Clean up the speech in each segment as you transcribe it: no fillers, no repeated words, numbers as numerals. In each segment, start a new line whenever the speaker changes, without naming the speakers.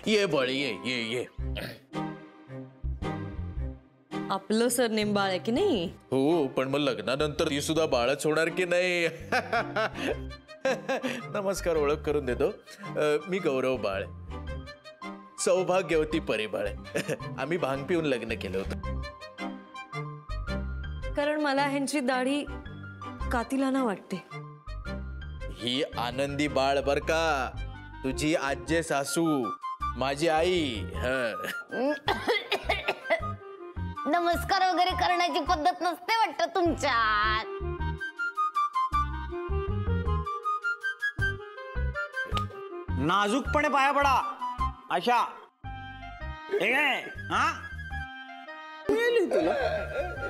ये बाळ ये ये ये.
आपलं सरनेम बाळ आहे की नाही?
हो, पण मग लग्नानंतर ती सुद्धा बाळच होणार की नाही? नमस्कार, ओळख करून देतो. मी गौरव बाळ, सौभाग्यवती परिबाळ. आम्ही भांग पिऊन लग्न केलं होतं.
कारण मला ह्यांची दाढी कातिलाना वाटते.
ही आनंदी बाळ बर का, तुझी आज्जे सासू, माझी आई.
नमस्कार वगैरे करण्याची पद्धत नसते वाटतं तुमच्यात.
नाजूकपणे पाया पडा अशा. हा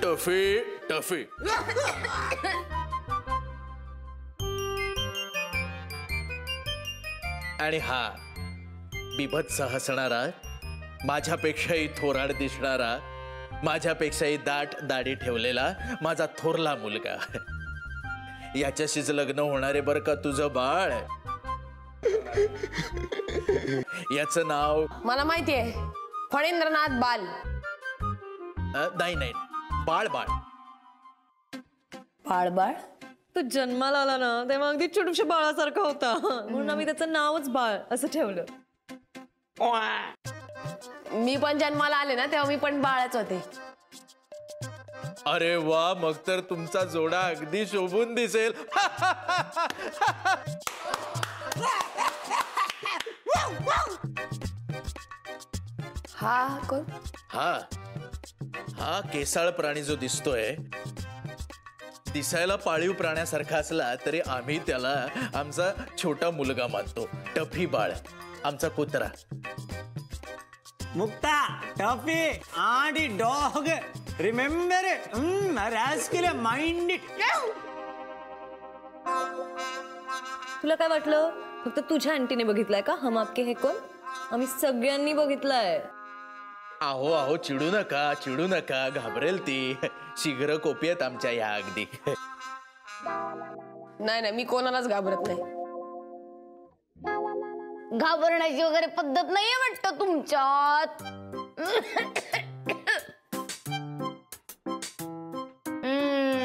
टफी टफी. आणि हा बिभत्स हसणारा, माझ्यापेक्षाही थोराड दिसणारा, माझ्यापेक्षाही दाट दाढी ठेवलेला माझा थोरला मुलगा. याच्याशीच लग्न होणारे बर का तुझं बाळ. याचं नाव
मला माहितीये, फणींद्रनाथ बाल.
नाही नाही, बाळ बाळ.
बाळ बाळ.
तो जन्माला आला ना तेव्हा अगदी छोटूशा बाळासारखा होता, म्हणून आम्ही त्याचं नावच बाळ असं ठेवलं.
मी पण जन्माला आले ना तेव्हा मी पण बाळच होते.
अरे वा, मग तर तुमचा जोडा अगदी शोभून दिसेल.
हा कोण?
हा हा केसाळ प्राणी जो दिसतोय, दिसायला पाळीव प्राण्यासारखा असला तरी आम्ही त्याला आमचा छोटा मुलगा मानतो. टफी बाळ, आमचा कुत्रा.
मुक्ता, टफी आणि डॉग. Remember rascal mind.
तुला काय वाटलं फक्त तुझ्या आंटीने बघितलाय का हम आपके है कौन? आम्ही सगळ्यांनी बघितलाय.
अहो अहो, चिडू नका चिडू नका, घाबरेल ती. शीघ्र कोपी आमच्या ह्या अगदी.
नाही नाही, मी कोणालाच घाबरत नाही.
घाबरण्याची वगैरे पद्धत नाहीये वाटतं तुमच्यात.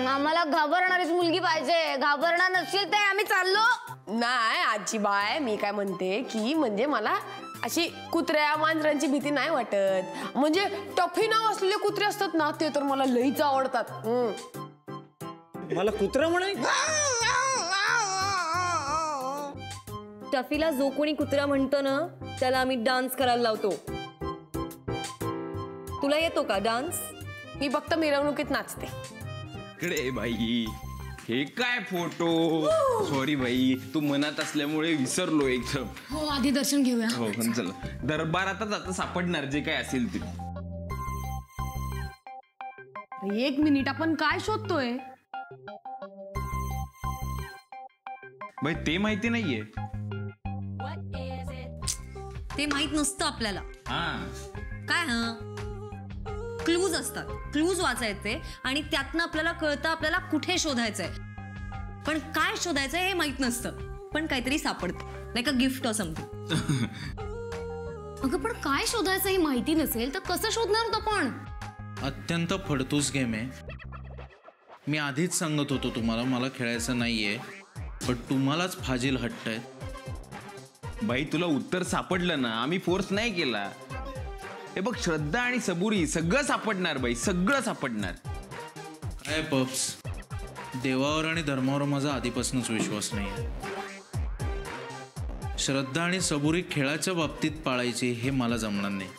आम्हाला घाबरणारीच मुलगी पाहिजे. घाबरणार नसेल तर आम्ही चाललो.
नाही आजी बाय, मी काय म्हणते की म्हणजे मला अशी कुत्र्या मांजरांची भीती नाही वाटत. म्हणजे टफी नाव असलेले कुत्रे असतात ना, ते तर मला लईच आवडतात.
मला कुत्रा म्हणे.
टफीला जो कोणी कुत्रा म्हणतो ना त्याला आम्ही डान्स करायला लावतो. तुला येतो का डान्स?
मी फक्त मिरवणुकीत नाचते.
इकडे बाई, हे काय फोटो. सॉरी बाई, तू मनात असल्यामुळे विसरलो एकदम.
हो, आधी दर्शन घेऊया.
हो पण चला, दरबारातच आता सापडणार जे काय असेल ते.
एक मिनिट, आपण काय शोधतोय?
बाई ते माहिती नाहीये.
ते माहित नसतं आपल्याला. काय क्लूज असतात, क्लूज वाचायचे आणि त्यातनं आपल्याला कळतं आपल्याला कुठे शोधायचंय. पण काय शोधायचंय हे माहित नसतं, पण काहीतरी सापडतं, like a gift or something.
अगं पण काय शोधायचं हे माहिती नसेल तर कसं शोधणार होतं पण?
अत्यंत फडतूस गेम आहे. मी आधीच सांगत होतो तुम्हाला मला खेळायचं नाहीये, पण तुम्हालाच फाजील हट्ट आहे.
बाई तुला उत्तर सापडलं ना, आम्ही फोर्स नाही केला. हे बघ, श्रद्धा आणि सबुरी सगळं सापडणार बाई, सगळं सापडणार.
काय पप्स, देवावर आणि धर्मावर माझा आधीपासूनच विश्वास नाही आहे. श्रद्धा आणि सबुरी खेळाच्या बाबतीत पाळायची हे मला जमणार नाही.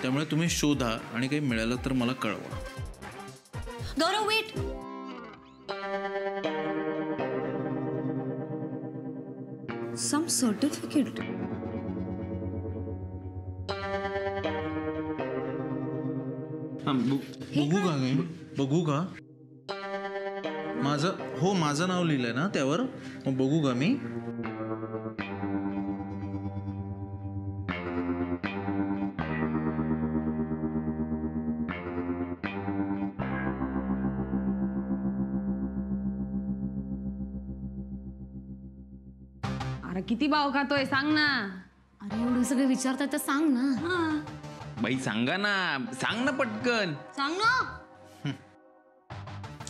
त्यामुळे तुम्ही शोधा आणि काही मिळालं तर मला कळवा.
गौरव वेट. सम सर्टिफिकेट.
बघू का काय? बघू का? माझं नाव लिहिलंय ना त्यावर, मग बघू का मी?
अरे किती भाव खातोय सांग ना.
अरे एवढं सगळं विचारताय तर सांग ना.
बाई सांगा ना, सांग ना पटकन.
सांग ना.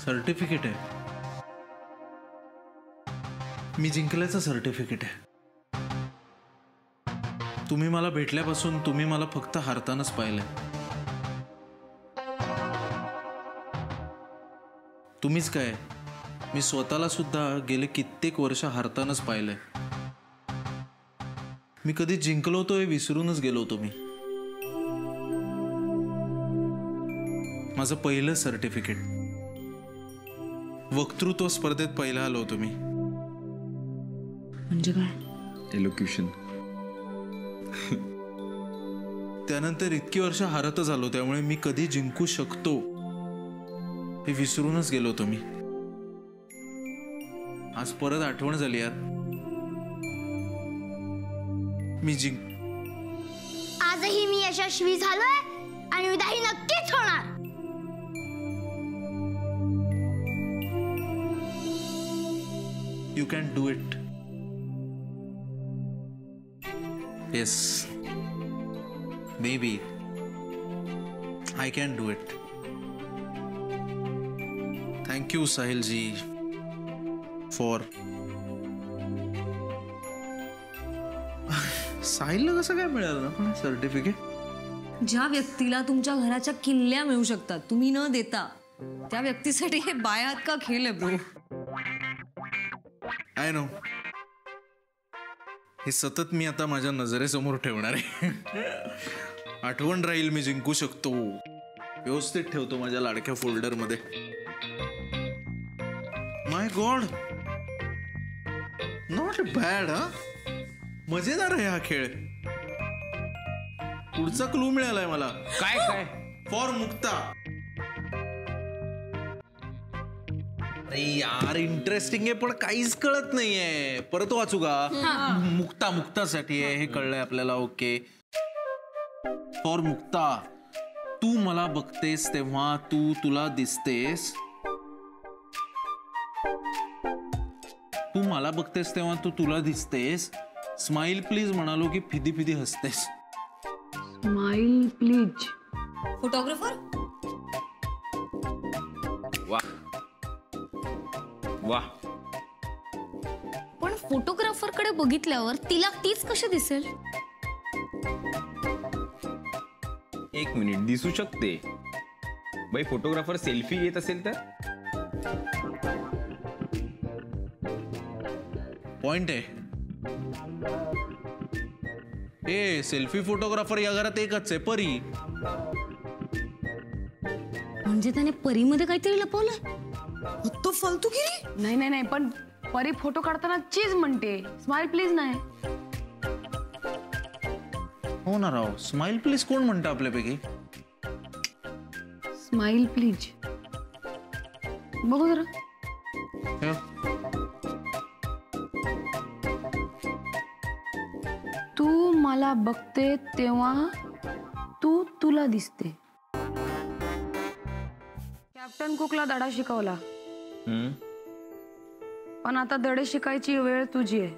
सर्टिफिकेट आहे. मी जिंकल्याचं सर्टिफिकेट आहे. तुम्ही मला भेटल्यापासून तुम्ही मला फक्त हारतानाच पाहिलंय. तुम्हीच काय, मी स्वतःला सुद्धा गेले कित्येक वर्ष हारतानाच पाहिलंय. मी कधी जिंकलो होतो हे विसरूनच गेलो होतो. मी माझं पहिलं सर्टिफिकेट, वक्तृत्व स्पर्धेत पहिला आलो होतो मी.
म्हणजे काय?
एलोक्युशन.
त्यानंतर इतकी वर्ष हारतच आलो, त्यामुळे मी कधी जिंकू शकतो हे विसरूनच गेलो होतो मी. आज परत आठवण झाली यार. मी
आजही मी यशस्वी झालोय आणि उद्याही नक्कीच होणार.
You can do it. Yes. Maybe. I can do it. Thank you, Sahil ji, for. साहिलला कसं काय मिळालं ना पण सर्टिफिकेट?
ज्या व्यक्तीला तुमच्या घराच्या किल्ल्या मिळू शकतात तुम्ही न देता, त्या व्यक्तीसाठी हे बायात का खेळ आहे ब्रो.
I know. हे सतत मी आता माझ्या नजरेसमोर ठेवणार आहे. आठवण राहील, मी जिंकू शकतो. व्यवस्थित ठेवतो माझ्या लाडक्या फोल्डर मध्ये. माय गॉड, नॉट बॅड. हा मजेदार आहे हा खेळ. पुढचा क्लू मिळालाय मला.
काय काय?
फॉर मुक्ता. अरे यार इंटरेस्टिंग आहे पण काहीच कळत नाहीये. परत वाचू का? मुक्ता, मुक्तासाठी आहे हे कळलंय आपल्याला. ओके. फॉर मुक्ता. तू मला बघतेस तेव्हा तू तुला दिसतेस. तू मला बघतेस तेव्हा तू तुला दिसतेस. स्माइल प्लीज म्हणालो की फिदी फिदी हसतेस.
Smile please.
फोटोग्राफर.
वा वा.
पण फोटोग्राफर कडे बघितल्यावर तिला तीच कशी दिसेल?
एक मिनिट, दिसू शकते बाई. फोटोग्राफर सेल्फी घेत असेल तर
पॉइंट आहे. ए सेल्फी फोटोग्राफर या घरात एकच आहे, परी.
म्हणजे त्याने परीमध्ये काहीतरी लपवलंय.
तो फालतूगिरी.
नाही नाही नाही, पण परी फोटो काढताना चीज म्हणते, स्माइल प्लीज नाही.
हो ना राव. स्माइल प्लीज कोण म्हणतं आपल्यापैकी?
Smile please. बघू जरा.
हे.
तू मला बघते तेव्हा तू तुला दिसते. कॅप्टन कुकला धडा शिकवला, पण आता धडे शिकायची वेळ तुझी आहे.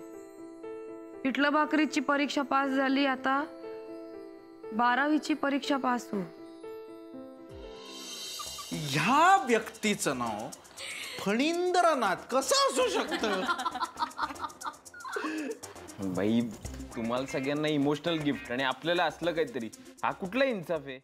पिठलं भाकरीची परीक्षा पास झाली, आता 12वीची परीक्षा पास हो.
ह्या व्यक्तीचं नाव फणींद्रनाथ कसं असू शकतं?
बाई तुम्हाला सगळ्यांना इमोशनल गिफ्ट आणि आपल्याला असलं काहीतरी. हा कुठला इन्साफ आहे?